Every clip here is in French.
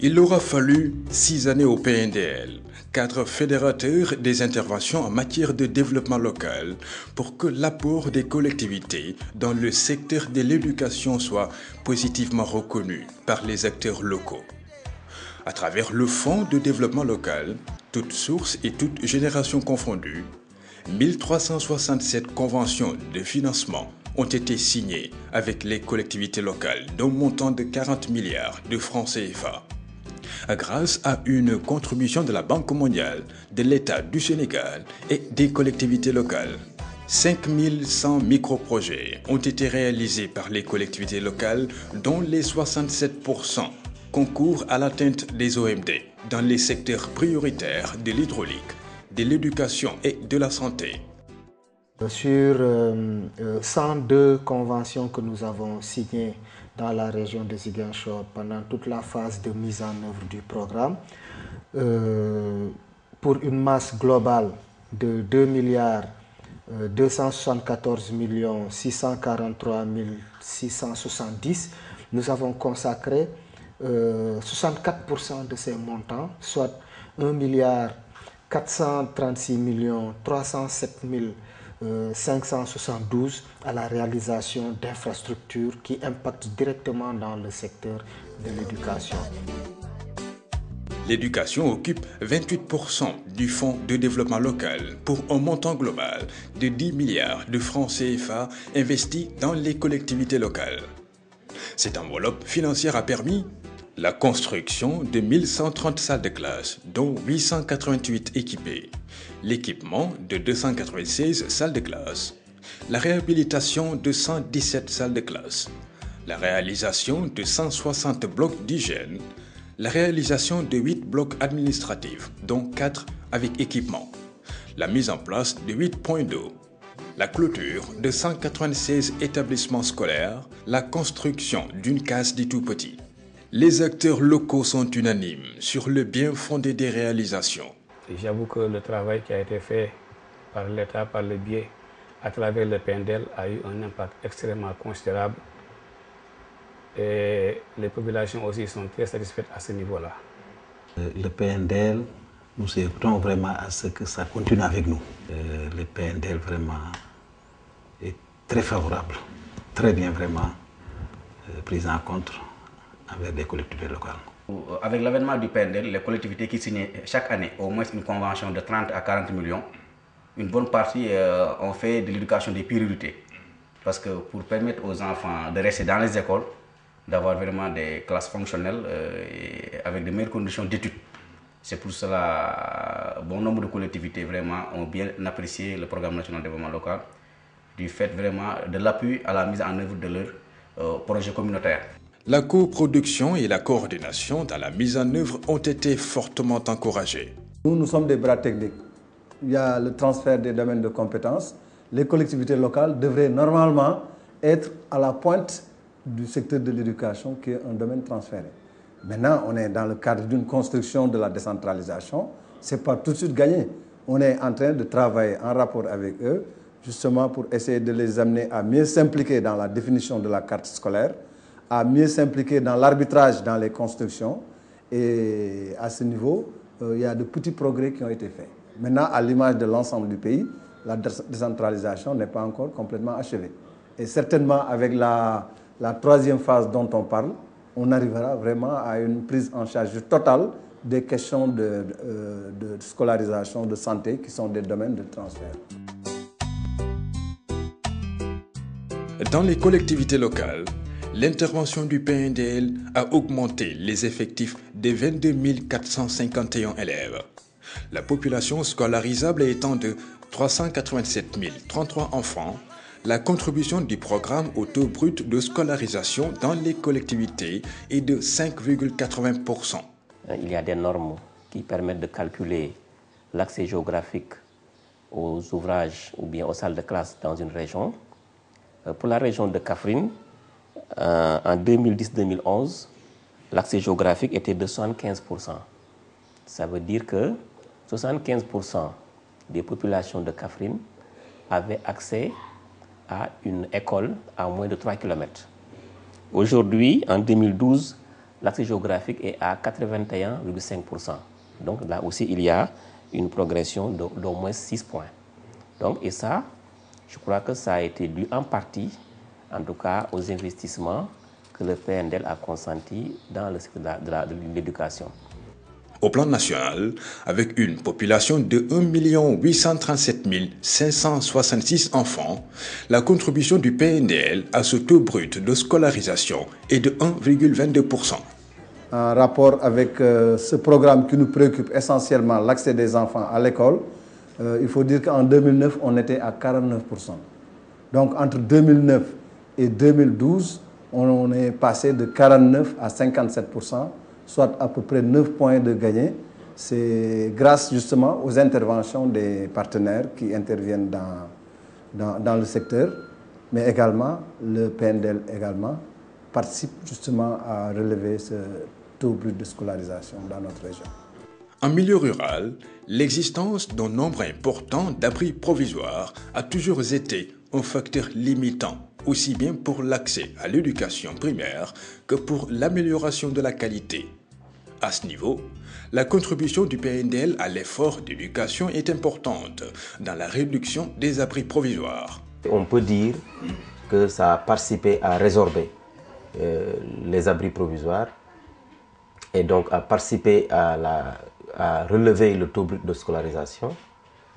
Il aura fallu 6 années au PNDL, cadre fédérateur des interventions en matière de développement local, pour que l'apport des collectivités dans le secteur de l'éducation soit positivement reconnu par les acteurs locaux. À travers le Fonds de développement local, toutes sources et toutes générations confondues, 1367 conventions de financement ont été signées avec les collectivités locales d'un montant de 40 milliards de francs CFA. Grâce à une contribution de la Banque mondiale, de l'État du Sénégal et des collectivités locales, 5100 microprojets ont été réalisés par les collectivités locales, dont les 67% concourent à l'atteinte des OMD dans les secteurs prioritaires de l'hydraulique, de l'éducation et de la santé. Sur 102 conventions que nous avons signées dans la région de Ziguinchor pendant toute la phase de mise en œuvre du programme, pour une masse globale de 2 milliards 274 643 670, nous avons consacré 64% de ces montants, soit 1 milliard 436 307 572 à la réalisation d'infrastructures qui impactent directement dans le secteur de l'éducation. L'éducation occupe 28% du Fonds de développement local pour un montant global de 10 milliards de francs CFA investis dans les collectivités locales. Cette enveloppe financière a permis la construction de 1130 salles de classe, dont 888 équipées, l'équipement de 296 salles de classe, la réhabilitation de 117 salles de classe, la réalisation de 160 blocs d'hygiène, la réalisation de 8 blocs administratifs, dont 4 avec équipement, la mise en place de 8 points d'eau, la clôture de 196 établissements scolaires, la construction d'une case des tout-petits. Les acteurs locaux sont unanimes sur le bien fondé des réalisations. J'avoue que le travail qui a été fait par l'État, par le biais, à travers le PNDL, a eu un impact extrêmement considérable. Et les populations aussi sont très satisfaites à ce niveau-là. Le PNDL, nous écoutons vraiment à ce que ça continue avec nous. Le PNDL vraiment est très favorable, très bien vraiment pris en compte avec les collectivités locales. Avec l'avènement du PNDL, les collectivités qui signent chaque année au moins une convention de 30 à 40 millions, une bonne partie ont fait de l'éducation des priorités. Parce que pour permettre aux enfants de rester dans les écoles, d'avoir vraiment des classes fonctionnelles et avec de meilleures conditions d'études. C'est pour cela bon nombre de collectivités vraiment ont bien apprécié le programme national de développement local, du fait vraiment de l'appui à la mise en œuvre de leurs projets communautaires. La coproduction et la coordination dans la mise en œuvre ont été fortement encouragées. Nous sommes des bras techniques. Il y a le transfert des domaines de compétences. Les collectivités locales devraient normalement être à la pointe du secteur de l'éducation qui est un domaine transféré. Maintenant, on est dans le cadre d'une construction de la décentralisation. Ce n'est pas tout de suite gagné. On est en train de travailler en rapport avec eux, justement pour essayer de les amener à mieux s'impliquer dans la définition de la carte scolaire, à mieux s'impliquer dans l'arbitrage dans les constructions. Et à ce niveau, il y a de petits progrès qui ont été faits. Maintenant, à l'image de l'ensemble du pays, la décentralisation n'est pas encore complètement achevée. Et certainement, avec la troisième phase dont on parle, on arrivera vraiment à une prise en charge totale des questions de scolarisation, de santé, qui sont des domaines de transfert. Dans les collectivités locales, l'intervention du PNDL a augmenté les effectifs de 22 451 élèves. La population scolarisable étant de 387 033 enfants, la contribution du programme au taux brut de scolarisation dans les collectivités est de 5,80%. Il y a des normes qui permettent de calculer l'accès géographique aux ouvrages ou bien aux salles de classe dans une région. Pour la région de Kaffrine, en 2010-2011, l'accès géographique était de 75%. Ça veut dire que 75% des populations de Kaffrine avaient accès à une école à moins de 3 km. Aujourd'hui, en 2012, l'accès géographique est à 81,5%. Donc là aussi, il y a une progression d'au moins 6 points. Donc, et ça, je crois que ça a été dû en partie, en tout cas, aux investissements que le PNDL a consentis dans le secteur de l'éducation. Au plan national, avec une population de 1 837 566 enfants, la contribution du PNDL à ce taux brut de scolarisation est de 1,22%. En rapport avec ce programme qui nous préoccupe essentiellement, l'accès des enfants à l'école, il faut dire qu'en 2009, on était à 49%. Donc entre 2009 et 2012, on est passé de 49 à 57%, soit à peu près 9 points de gagné. C'est grâce justement aux interventions des partenaires qui interviennent dans le secteur, mais également le PNDL également participe justement à relever ce taux brut de scolarisation dans notre région. En milieu rural, l'existence d'un nombre important d'abris provisoires a toujours été un facteur limitant, aussi bien pour l'accès à l'éducation primaire que pour l'amélioration de la qualité. À ce niveau, la contribution du PNDL à l'effort d'éducation est importante dans la réduction des abris provisoires. On peut dire que ça a participé à résorber les abris provisoires et donc a participé à relever le taux brut de scolarisation,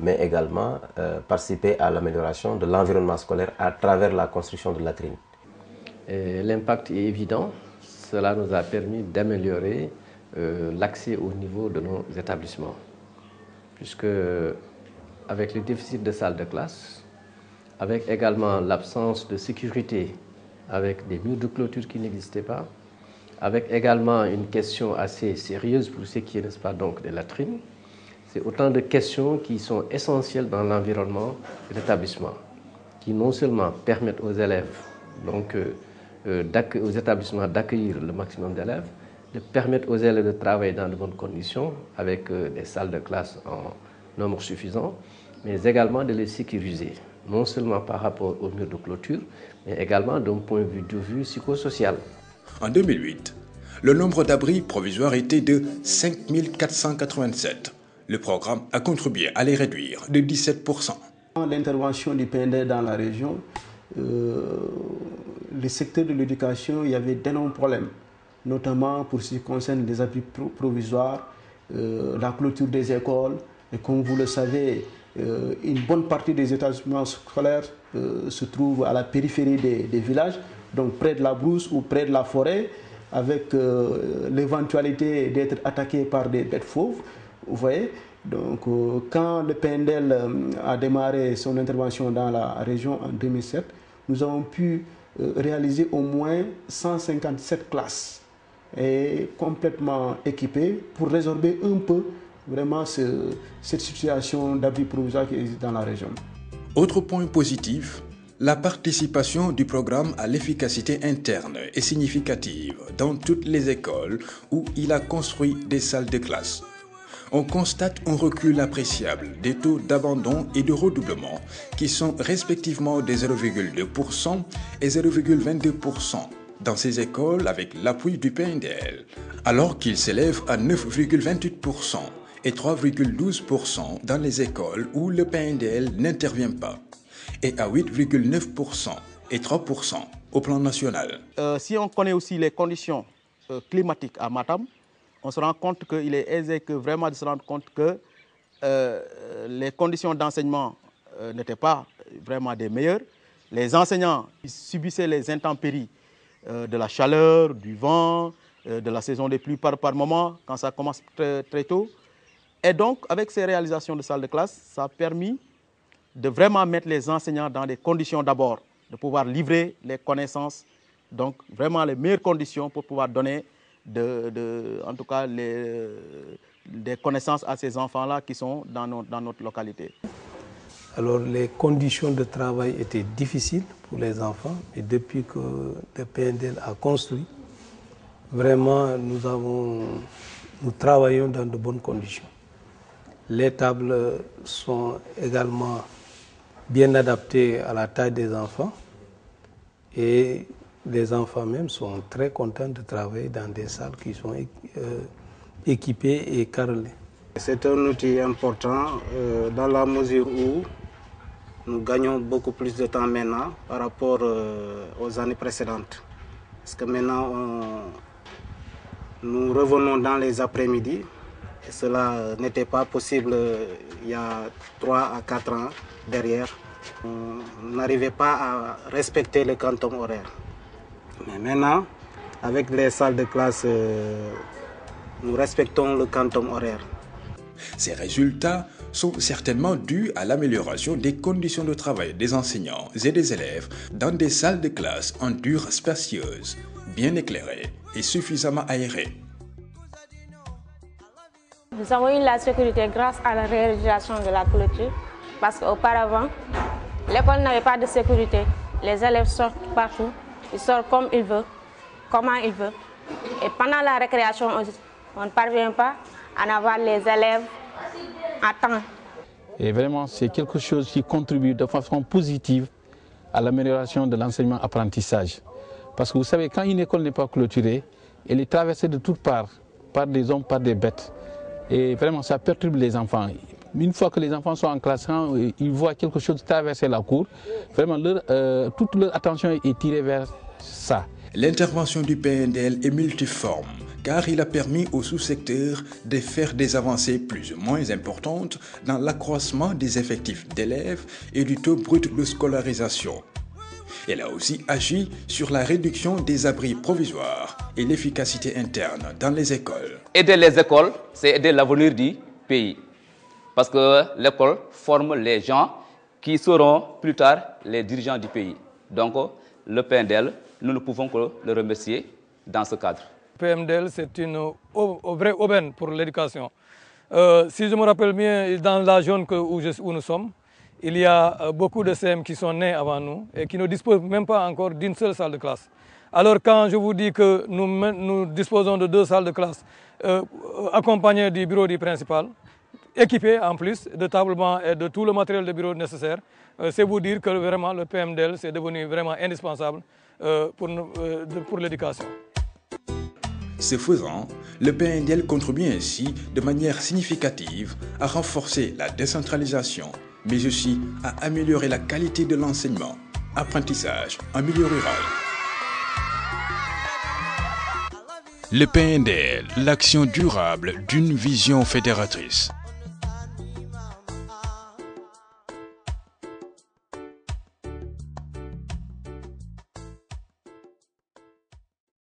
mais également participer à l'amélioration de l'environnement scolaire à travers la construction de latrines. L'impact est évident. Cela nous a permis d'améliorer l'accès au niveau de nos établissements, puisque avec le déficit de salles de classe, avec également l'absence de sécurité, avec des murs de clôture qui n'existaient pas, avec également une question assez sérieuse pour ce qui est, n'est-ce pas, donc des latrines. C'est autant de questions qui sont essentielles dans l'environnement de l'établissement, qui non seulement permettent aux élèves, donc aux établissements d'accueillir le maximum d'élèves, de permettre aux élèves de travailler dans de bonnes conditions, avec des salles de classe en nombre suffisant, mais également de les sécuriser, non seulement par rapport aux murs de clôture, mais également d'un point de vue psychosocial. En 2008, le nombre d'abris provisoires était de 5 487. Le programme a contribué à les réduire de 17%. L'intervention du PNDL dans la région, le secteur de l'éducation, il y avait d'énormes problèmes, notamment pour ce qui concerne les abris provisoires, la clôture des écoles. Et comme vous le savez, une bonne partie des établissements scolaires se trouve à la périphérie des villages, donc près de la brousse ou près de la forêt, avec l'éventualité d'être attaqué par des bêtes fauves. Vous voyez, donc quand le PNDL a démarré son intervention dans la région en 2007, nous avons pu réaliser au moins 157 classes et complètement équipées pour résorber un peu vraiment cette situation d'abri provisoire qui existe dans la région. Autre point positif, la participation du programme à l'efficacité interne est significative dans toutes les écoles où il a construit des salles de classe. On constate un recul appréciable des taux d'abandon et de redoublement qui sont respectivement de 0,2% et 0,22% dans ces écoles avec l'appui du PNDL, alors qu'il s'élève à 9,28% et 3,12% dans les écoles où le PNDL n'intervient pas, et à 8,9% et 3% au plan national. Si on connaît aussi les conditions climatiques à Matam, on se rend compte qu'il est aisé vraiment de se rendre compte que les conditions d'enseignement n'étaient pas vraiment des meilleures. Les enseignants subissaient les intempéries de la chaleur, du vent, de la saison des pluies par moment, quand ça commence très tôt. Et donc, avec ces réalisations de salles de classe, ça a permis de vraiment mettre les enseignants dans des conditions d'abord, de pouvoir livrer les connaissances, donc vraiment les meilleures conditions pour pouvoir donner en tout cas des connaissances à ces enfants-là qui sont dans notre localité. Alors les conditions de travail étaient difficiles pour les enfants et depuis que le PNDL a construit, vraiment nous travaillons dans de bonnes conditions. Les tables sont également bien adaptées à la taille des enfants et les enfants même sont très contents de travailler dans des salles qui sont équipées et carrelées. C'est un outil important dans la mesure où nous gagnons beaucoup plus de temps maintenant par rapport aux années précédentes. Parce que maintenant, nous revenons dans les après-midi. Et cela n'était pas possible il y a 3 à 4 ans derrière. On n'arrivait pas à respecter le quantum horaire. Mais maintenant, avec les salles de classe, nous respectons le quantum horaire. Ces résultats sont certainement dus à l'amélioration des conditions de travail des enseignants et des élèves dans des salles de classe en dur spacieuses, bien éclairées et suffisamment aérées. Nous avons eu la sécurité grâce à la réalisation de la clôture, parce qu'auparavant, l'école n'avait pas de sécurité. Les élèves sortent partout, ils sortent comme ils veulent, comment ils veulent. Et pendant la récréation, on ne parvient pas à avoir les élèves à temps. Et vraiment, c'est quelque chose qui contribue de façon positive à l'amélioration de l'enseignement-apprentissage. Parce que vous savez, quand une école n'est pas clôturée, elle est traversée de toutes parts, par des hommes, par des bêtes. Et vraiment, ça perturbe les enfants. Une fois que les enfants sont en classe, quand ils voient quelque chose traverser la cour, vraiment, toute leur attention est tirée vers ça. L'intervention du PNDL est multiforme, car il a permis au sous-secteur de faire des avancées plus ou moins importantes dans l'accroissement des effectifs d'élèves et du taux brut de scolarisation. Elle a aussi agi sur la réduction des abris provisoires et l'efficacité interne dans les écoles. Aider les écoles, c'est aider l'avenir du pays. Parce que l'école forme les gens qui seront plus tard les dirigeants du pays. Donc le PNDL, nous ne pouvons que le remercier dans ce cadre. Le PNDL, c'est une vraie aubaine pour l'éducation. Si je me rappelle bien, dans la zone où nous sommes, il y a beaucoup de CM qui sont nés avant nous et qui ne disposent même pas encore d'une seule salle de classe. Alors quand je vous dis que nous disposons de 2 salles de classe accompagnées du bureau du principal, équipées en plus de tables bancs et de tout le matériel de bureau nécessaire, c'est vous dire que vraiment le PMDL c'est devenu vraiment indispensable pour l'éducation. Ce faisant, le PNDL contribue ainsi de manière significative à renforcer la décentralisation, mais aussi à améliorer la qualité de l'enseignement, apprentissage en milieu rural. Le PNDL, l'action durable d'une vision fédératrice.